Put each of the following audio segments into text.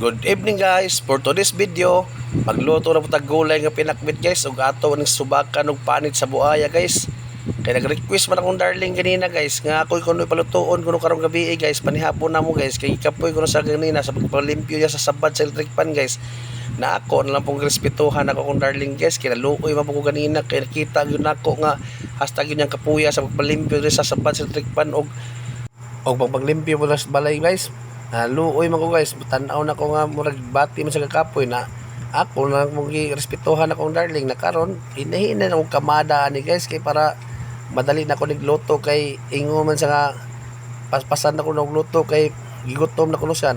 Good evening guys, for today's video magluto na po tag gulay nga pinakbit guys ug ato ning subakan og panit sa buaya guys. Kaya nag-request man akong darling kanina guys nga ako'y kuno palutuon kuno karong gabi guys, panihapon na mo guys kay kapoy kuno sa kanina sa pagpalimpyo niya sa sabad sa electric pan guys. Na ako na lang pong respetuhan ako kong darling guys, kaya nalukoy man po ko kanina kay nakita gyud nako nga hasta gyud yang kapuya sa pagpalimpyo sa sabad sa electric pan og paglimpyo mo sa balay guys. Luoy man ko guys, tanaw na ko nga murag bati man sa kakapoy na ako na mong respetuhan akong darling na karon hinahinan akong kamada ani guys kay para madali na ko nigluto kay ingo man sa nga paspasan ako ng luto kay gigutom na ko siya.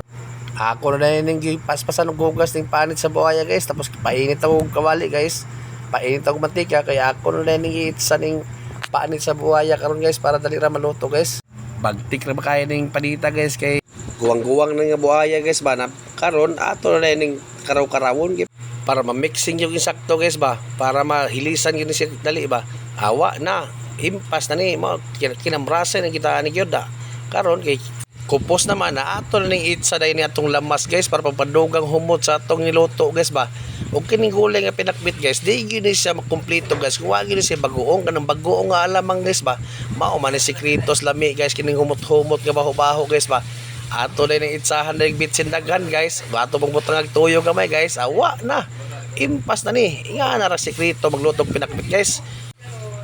Ako na ning paspasan og gugas ning panit sa buhaya guys, tapos painit ako og kawali guys, painit ako mantika kay ako na ning itsa ning panit sa buhaya karon guys para dali ra maluto guys. Bagtik na ba kaya ning panita guys kay guwang-guwang na nga buhaya guys ba na karon ato na ning karaw-karawon para ma-mixing yung insakto guys ba, para mahilisan gyud siya dali ba. Awa na impas na ni mo kinamrasa na kita ni gyud da karon kay kupos naman na ato na ning itsa day ni atong lamas guys para pagpadugang humot sa atong niluto guys ba. Og kining gulay nga pinakbit guys di gyud ni siya makumpleto guys kung wagi ni siya bagoong kanang bagoong nga alamang guys ba, mao man ni sekretos lami guys kining humot-humot nga baho-baho guys ba. Ato na yung itsahan na yung bitsin daghan guys, ato pang butang tuyo gamay guys, awa na impas na ni nga na ra sekreto maglutong pinakbit guys.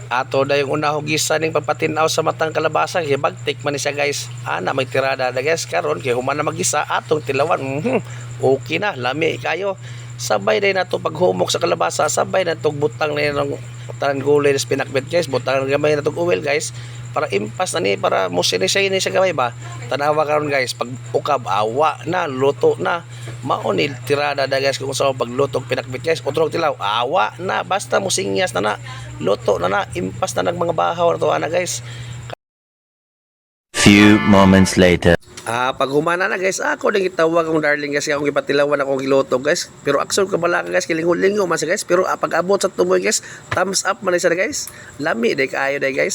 Ato na yung una hugisan ning pagpatinaw sa matang kalabasa kay bagtik man ni siya guys. Ana may tirada na guys karon kay human na magisa atong tilawan. Okay na lami kayo. Sabay day nato paghumok sa kalabasa, sabay na tog butang na yung tanan gulay sa pinakbit guys, butang gamay na tog oil guys para impas na ni para musinisay ni siya gamay ba. Tanawa karon guys pag ukab awa na luto na mao ni tirada da guys kung sa pagluto pinakbit guys utrog tilaw awa na basta musingyas na luto na impas na ng mga bahaw to ana guys. Few moments later. Pag humana na guys, ako nang gitawag akong darling guys, akong ipatilawan akong giluto guys. Pero action ka bala guys, kilingon-lingon man siya guys. Pero pag abot sa tumoy guys, thumbs up man siya guys. Lami day kaayo day guys.